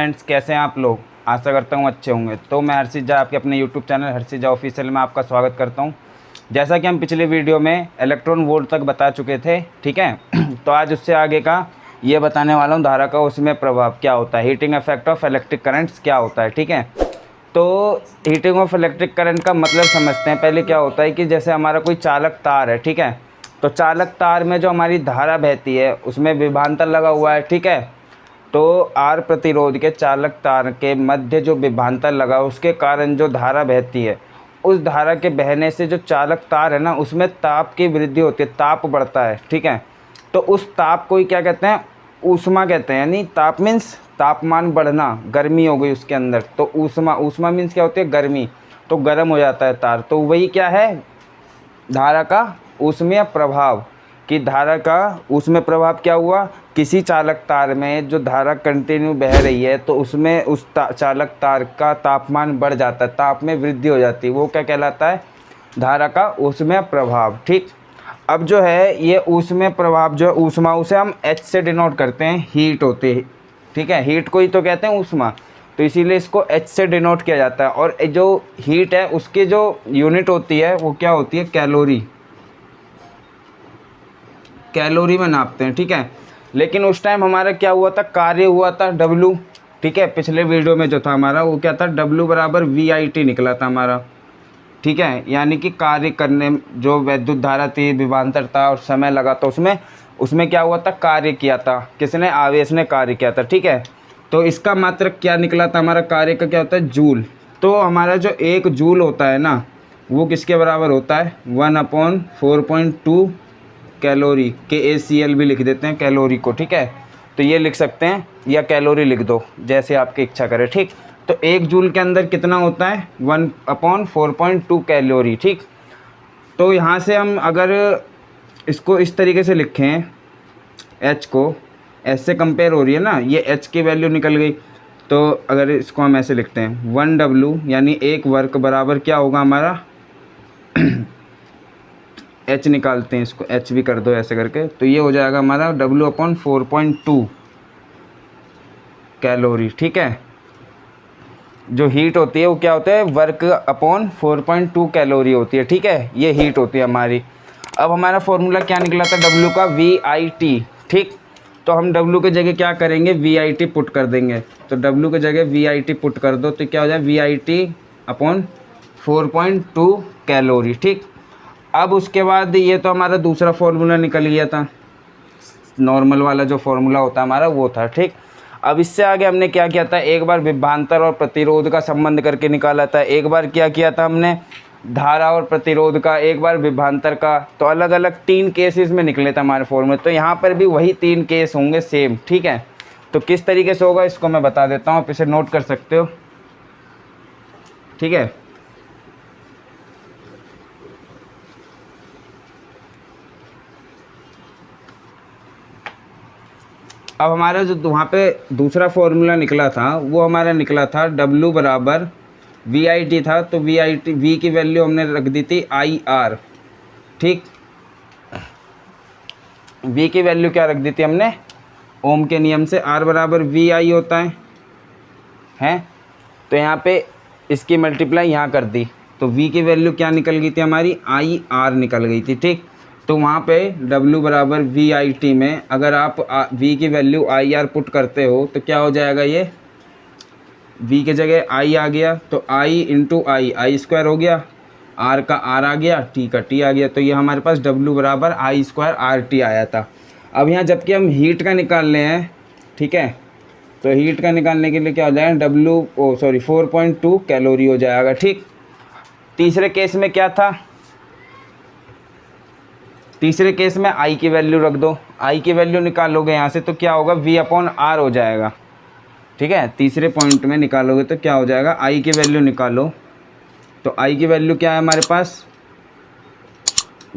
Friends, कैसे हैं आप लोग। आशा करता हूँ अच्छे होंगे। तो मैं हर्षित झा आपके अपने यूट्यूब चैनल हर्षित झा ऑफिशियल में आपका स्वागत करता हूँ। जैसा कि हम पिछले वीडियो में इलेक्ट्रॉन वोल्ट तक बता चुके थे, ठीक है। तो आज उससे आगे का ये बताने वाला हूँ, धारा का उसमें प्रभाव क्या होता है, heating effect of electric currents क्या होता है, ठीक है। तो हीटिंग ऑफ इलेक्ट्रिक करंट का मतलब समझते हैं। पहले क्या होता है कि जैसे हमारा कोई चालक तार है, ठीक है। तो चालक तार में जो हमारी धारा बहती है उसमें विभवांतर लगा हुआ है, ठीक है। तो आर प्रतिरोध के चालक तार के मध्य जो विभवांतर लगा उसके कारण जो धारा बहती है, उस धारा के बहने से जो चालक तार है ना, उसमें ताप की वृद्धि होती है, ताप बढ़ता है, ठीक है। तो उस ताप को ही क्या कहते हैं, ऊष्मा कहते हैं। यानी ताप मीन्स तापमान बढ़ना, गर्मी हो गई उसके अंदर, तो ऊष्मा, ऊष्मा मीन्स क्या होती है, गर्मी। तो गर्म हो जाता है तार। तो वही क्या है, धारा का ऊष्मीय प्रभाव। कि धारा का उसमें प्रभाव क्या हुआ, किसी चालक तार में जो धारा कंटिन्यू बह रही है तो उसमें उस चालक तार का तापमान बढ़ जाता है, ताप में वृद्धि हो जाती है। वो क्या कहलाता है, धारा का ऊष्मीय प्रभाव, ठीक। अब जो है ये ऊष्मीय प्रभाव जो है ऊष्मा, उसे हम H से डिनोट करते हैं, हीट होती है, ठीक है। हीट को ही तो कहते हैं ऊष्मा, तो इसीलिए इसको H से डिनोट किया जाता है। और जो हीट है उसकी जो यूनिट होती है वो क्या होती है, कैलोरी। कैलोरी में नापते हैं, ठीक है। लेकिन उस टाइम हमारा क्या हुआ था, कार्य हुआ था W, ठीक है। पिछले वीडियो में जो था हमारा वो क्या था, W बराबर VIT निकला था हमारा, ठीक है। यानी कि कार्य करने जो वैद्युत धारा थी, विभवांतर था और समय लगा, तो उसमें क्या हुआ था, कार्य किया था। किसने, आवेश ने कार्य किया था, ठीक है। तो इसका मात्रक क्या निकला था, हमारा कार्य का क्या होता है, जूल। तो हमारा जो 1 जूल होता है ना, वो किसके बराबर होता है, 1/4.2 कैलोरी। KACL भी लिख देते हैं कैलोरी को, ठीक है। तो ये लिख सकते हैं या कैलोरी लिख दो, जैसे आपकी इच्छा करे, ठीक। तो 1 जूल के अंदर कितना होता है, 1/4.2 कैलोरी, ठीक। तो यहाँ से हम अगर इसको इस तरीके से लिखें, H को S से कंपेयर हो रही है ना, ये H की वैल्यू निकल गई। तो अगर इसको हम ऐसे लिखते हैं, 1W यानी 1 वर्ग बराबर क्या होगा हमारा H निकालते हैं, इसको H भी कर दो ऐसे करके, तो ये हो जाएगा हमारा W/4.2 कैलोरी, ठीक है। जो हीट होती है वो क्या होता है, वर्क अपॉन 4.2 कैलोरी होती है, ठीक है। ये हीट होती है हमारी। अब हमारा फॉर्मूला क्या निकला था, W का VIT, ठीक। तो हम W की जगह क्या करेंगे, VIT पुट कर देंगे। तो W की जगह VIT पुट कर दो, तो क्या हो जाए, VIT/4.2 कैलोरी, ठीक। अब उसके बाद ये तो हमारा दूसरा फार्मूला निकल गया था, नॉर्मल वाला जो फार्मूला होता है हमारा वो था, ठीक। अब इससे आगे हमने क्या किया था, एक बार विभवांतर और प्रतिरोध का संबंध करके निकाला था, एक बार क्या किया था हमने, धारा और प्रतिरोध का, एक बार विभवांतर का। तो अलग अलग 3 केसेस में निकले थे हमारे फॉर्मूले। तो यहाँ पर भी वही 3 केस होंगे सेम, ठीक है। तो किस तरीके से होगा इसको मैं बता देता हूँ, आप इसे नोट कर सकते हो, ठीक है। अब हमारा जो वहाँ पे दूसरा फॉर्मूला निकला था वो हमारा निकला था W बराबर VIT था। तो VIT, V की वैल्यू हमने रख दी थी IR, ठीक। V की वैल्यू क्या रख दी थी हमने, ओम के नियम से R बराबर VI होता है। तो यहाँ पे इसकी मल्टीप्लाई यहाँ कर दी, तो V की वैल्यू क्या निकल गई थी हमारी, IR निकल गई थी, ठीक। तो वहाँ पे W बराबर VIT में अगर आप V की वैल्यू IR पुट करते हो तो क्या हो जाएगा, ये V की जगह I आ गया, तो I इंटू I स्क्वायर हो गया, R का R आ गया, T का T आ गया। तो ये हमारे पास W बराबर I²RT आया था। अब यहाँ जबकि हम हीट का निकालने हैं, ठीक है। तो हीट का निकालने के लिए क्या हो जाएगा, 4.2 कैलोरी हो जाएगा, ठीक। तीसरे केस में क्या था, तीसरे केस में I की वैल्यू रख दो, I की वैल्यू निकालोगे यहाँ से तो क्या होगा, V/R हो जाएगा, ठीक है। तीसरे पॉइंट में निकालोगे तो क्या हो जाएगा, I की वैल्यू निकालो, तो I की वैल्यू क्या है हमारे पास,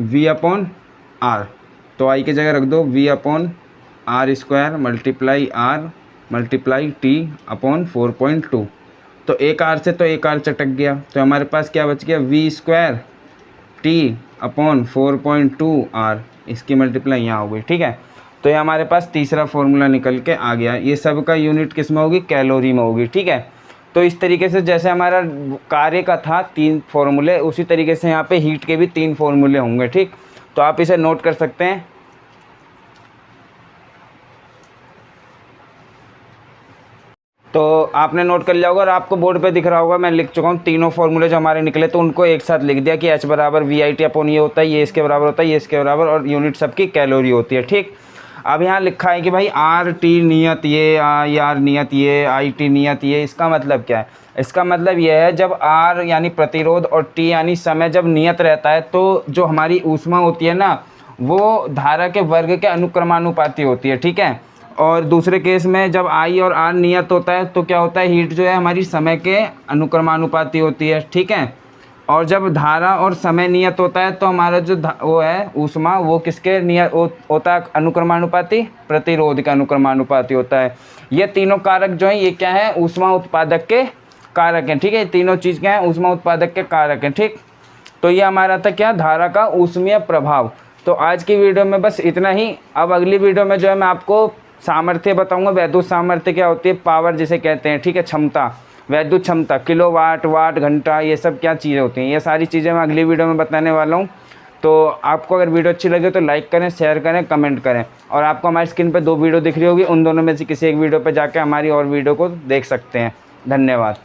V/R। तो I की जगह रख दो V/R² multiply R multiply T/4.2। तो एक R से तो एक R चटक गया, तो हमारे पास क्या बच गया, V² T/4.2 R, इसकी मल्टीप्लाई यहाँ हो गई, ठीक है। तो ये हमारे पास तीसरा फॉर्मूला निकल के आ गया। ये सब का यूनिट किस में होगी, कैलोरी में होगी, ठीक है। तो इस तरीके से जैसे हमारा कार्य का था 3 फॉर्मूले, उसी तरीके से यहाँ पे हीट के भी 3 फॉर्मूले होंगे, ठीक। तो आप इसे नोट कर सकते हैं। तो आपने नोट कर लिया होगा और आपको बोर्ड पे दिख रहा होगा, मैं लिख चुका हूँ तीनों फॉर्मूले जो हमारे निकले, तो उनको एक साथ लिख दिया कि H बराबर VIT/, ये होता है, ये इसके बराबर होता है, ये इसके बराबर, और यूनिट सबकी कैलोरी होती है, ठीक। अब यहाँ लिखा है कि भाई RT नियत ये, IR नियत ये, IT नियत ये। इसका मतलब क्या है? इसका मतलब यह है जब R यानी प्रतिरोध और T यानी समय जब नियत रहता है, तो जो हमारी ऊष्मा होती है ना, वो धारा के वर्ग के अनुक्रमानुपाती होती है, ठीक है। और दूसरे केस में जब I और R नियत होता है तो क्या होता है, हीट जो है हमारी समय के अनुक्रमानुपाती होती है, ठीक है। और जब धारा और समय नियत होता है तो हमारा जो वो है ऊष्मा, वो किसके नियत होता है, अनुक्रमानुपाती, प्रतिरोध का अनुक्रमानुपाती होता है। ये तीनों कारक जो हैं ये क्या है, ऊष्मा उत्पादक के कारक हैं, ठीक है। तीनों चीज़ क्या है, ऊष्मा उत्पादक के कारक हैं, ठीक। तो ये हमारा था क्या, धारा का ऊष्मीय प्रभाव। तो आज की वीडियो में बस इतना ही। अब अगली वीडियो में जो है मैं आपको सामर्थ्य बताऊंगा। वैद्युत सामर्थ्य क्या होती है, पावर जिसे कहते हैं, ठीक है, क्षमता, वैद्युत क्षमता, किलोवाट, वाट, घंटा, ये सब क्या चीज़ें होती हैं, ये सारी चीज़ें मैं अगली वीडियो में बताने वाला हूँ। तो आपको अगर वीडियो अच्छी लगे तो लाइक करें, शेयर करें, कमेंट करें। और आपको हमारी स्क्रीन पर 2 वीडियो दिख रही होगी, उन दोनों में से किसी एक वीडियो पर जाकर हमारी और वीडियो को देख सकते हैं। धन्यवाद।